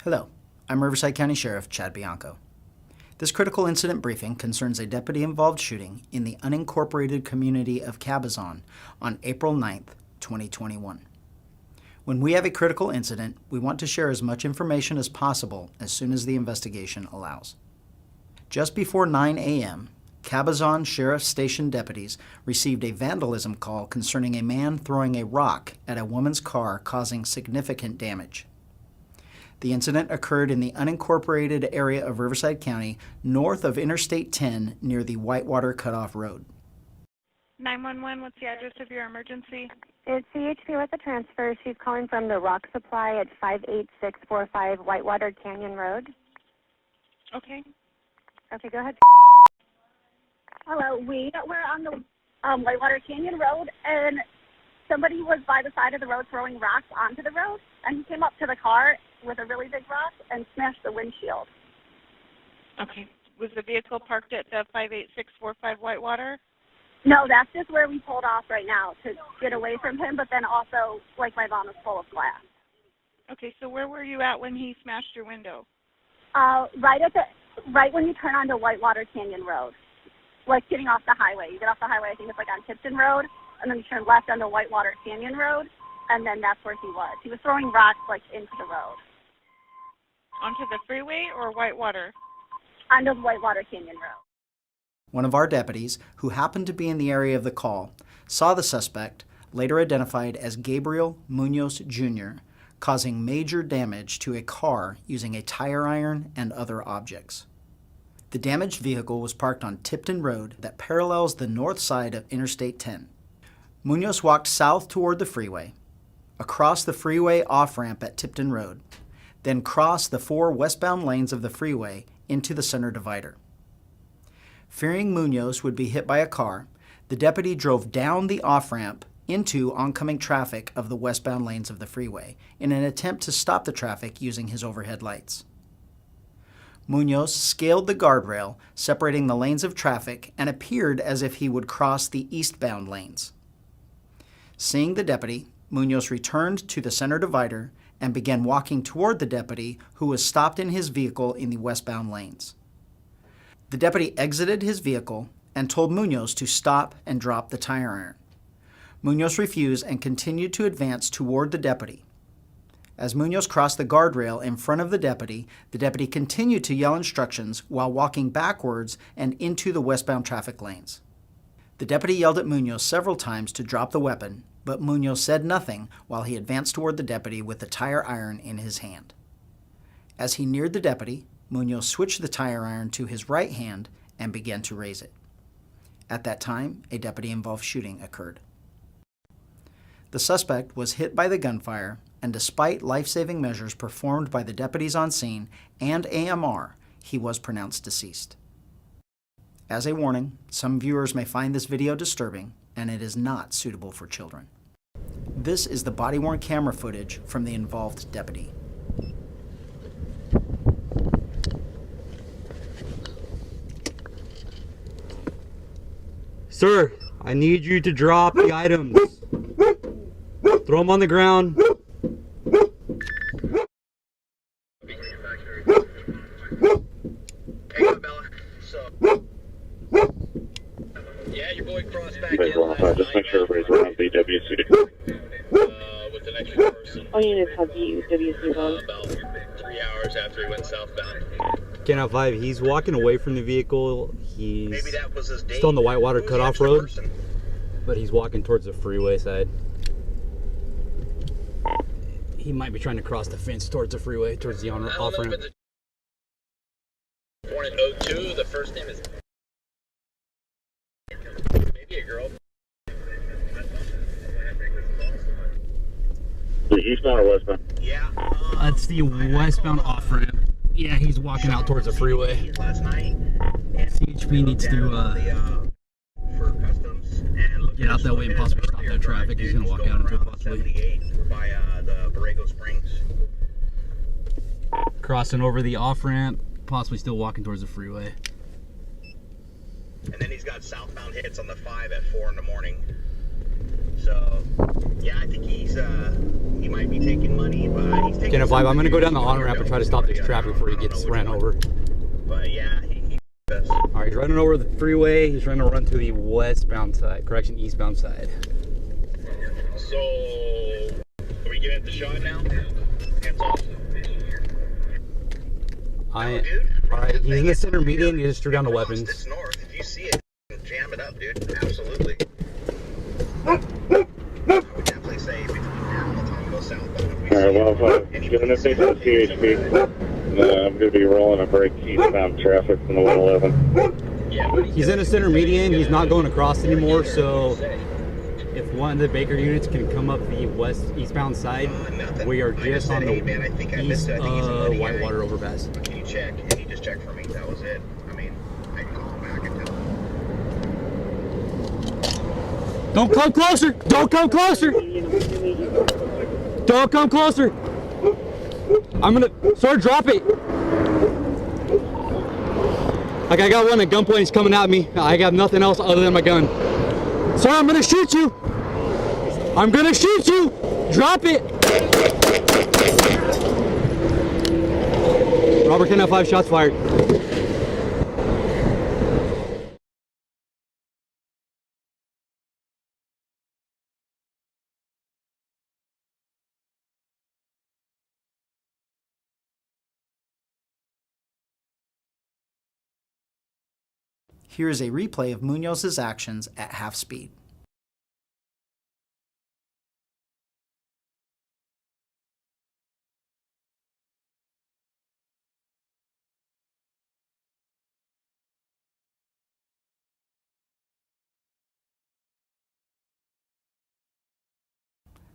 Hello, I'm Riverside County Sheriff Chad Bianco. This critical incident briefing concerns a deputy-involved shooting in the unincorporated community of Cabazon on April 9th, 2021. When we have a critical incident, we want to share as much information as possible as soon as the investigation allows. Just before 9 a.m., Cabazon Sheriff Station deputies received a vandalism call concerning a man throwing a rock at a woman's car, causing significant damage. The incident occurred in the unincorporated area of Riverside County, north of Interstate 10, near the Whitewater Cutoff Road. 911, what's the address of your emergency? It's CHP with a transfer. She's calling from the rock supply at 58645 Whitewater Canyon Road. Okay. Okay, go ahead. Hello, we were on the Whitewater Canyon Road, and somebody was by the side of the road throwing rocks onto the road, and he came up to the car with a really big rock and smashed the windshield. Okay. Was the vehicle parked at the 58645 Whitewater? No, that's just where we pulled off right now to get away from him, but then also, like, my lawn was full of glass. Okay, so where were you at when he smashed your window? Right when you turn onto Whitewater Canyon Road, like getting off the highway. You get off the highway, I think it's like on Tipton Road, and then you turn left onto Whitewater Canyon Road, and then that's where he was. He was throwing rocks, like, into the road. Onto the freeway or Whitewater? Onto the Whitewater Canyon Road. One of our deputies, who happened to be in the area of the call, saw the suspect, later identified as Gabriel Munoz Jr., causing major damage to a car using a tire iron and other objects. The damaged vehicle was parked on Tipton Road that parallels the north side of Interstate 10. Munoz walked south toward the freeway, across the freeway off-ramp at Tipton Road, then crossed the 4 westbound lanes of the freeway into the center divider. Fearing Munoz would be hit by a car, the deputy drove down the off-ramp into oncoming traffic of the westbound lanes of the freeway in an attempt to stop the traffic using his overhead lights. Munoz scaled the guardrail, separating the lanes of traffic, and appeared as if he would cross the eastbound lanes. Seeing the deputy, Munoz returned to the center divider and began walking toward the deputy, who was stopped in his vehicle in the westbound lanes. The deputy exited his vehicle and told Munoz to stop and drop the tire iron. Munoz refused and continued to advance toward the deputy. As Munoz crossed the guardrail in front of the deputy continued to yell instructions while walking backwards and into the westbound traffic lanes. The deputy yelled at Munoz several times to drop the weapon, but Munoz said nothing while he advanced toward the deputy with the tire iron in his hand. As he neared the deputy, Munoz switched the tire iron to his right hand and began to raise it. At that time, a deputy-involved shooting occurred. The suspect was hit by the gunfire, and despite life-saving measures performed by the deputies on scene and AMR, he was pronounced deceased. As a warning, some viewers may find this video disturbing, and it is not suitable for children. This is the body-worn camera footage from the involved deputy. Sir, I need you to drop the items. Throw them on the ground. Yeah, your boy crossed back in last night. Just make sure everybody's around BWC. With an extra person. Oh, you need to have BWC on. About 3 hours after he went southbound. Canal 5, he's walking away from the vehicle. He's Maybe that was his date. still on the Whitewater Who's the Cutoff extra Road, person? but he's walking towards the freeway side. He might be trying to cross the fence towards the freeway, towards the off-ramp. Born in 02, the first name is... Maybe a girl. The eastbound or westbound? Yeah. That's the westbound off-ramp. Yeah, he's walking out towards the freeway. Last night. CHP needs to For customs and get out that way and possibly stop that traffic. He's going to walk out into it possibly. By the Borrego Springs. Crossing over the off-ramp, possibly still walking towards the freeway. And then he's got southbound hits on the 5 at 4 in the morning. So, yeah, I think he might be taking money, but he's taking. Get a vibe. I'm gonna go down the on-ramp and try to stop this traffic before he gets ran over. But yeah, he does. Alright, he's running over the freeway. He's trying to run to the westbound side, eastbound side. So, are we getting at the shot now? Hands off. Alright, he's in the center median. He just threw down the weapons. It's north. If you see it, jam it up, dude. Absolutely. We definitely say between now and the time we go southbound. If we Alright, see well, it, if given this thing to the PHP, I'm going to be rolling a break eastbound traffic from the 111. Yeah, but He's in the center median. He's not going across anymore, so if one of the Baker units can come up the eastbound side, we are just on the east of Whitewater overpass. Can you check? Can you just check for me? That was it. I mean, I can call him back and tell him. Don't come closer! Don't come closer! Don't come closer! I'm gonna, sir, drop it! Like, I got one at gunpoint, he's coming at me. I got nothing else other than my gun. Sir, I'm gonna shoot you! I'm gonna shoot you! Drop it! Robert Canyon 5 shots fired. Here is a replay of Munoz's actions at half speed.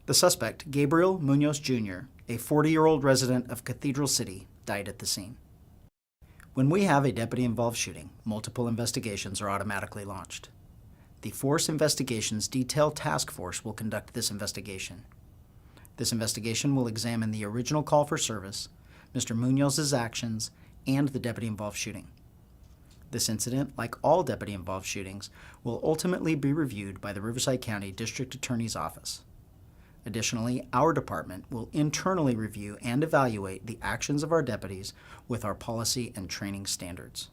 The suspect, Gabriel Munoz Jr., a 40-year-old resident of Cathedral City, died at the scene. When we have a deputy-involved shooting, multiple investigations are automatically launched. The Force Investigations Detail Task Force will conduct this investigation. This investigation will examine the original call for service, Mr. Munoz's actions, and the deputy-involved shooting. This incident, like all deputy-involved shootings, will ultimately be reviewed by the Riverside County District Attorney's Office. Additionally, our department will internally review and evaluate the actions of our deputies with our policy and training standards.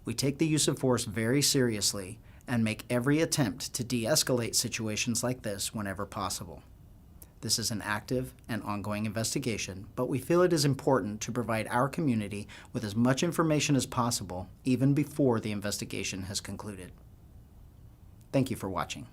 We take the use of force very seriously and make every attempt to de-escalate situations like this whenever possible. This is an active and ongoing investigation, but we feel it is important to provide our community with as much information as possible even before the investigation has concluded. Thank you for watching.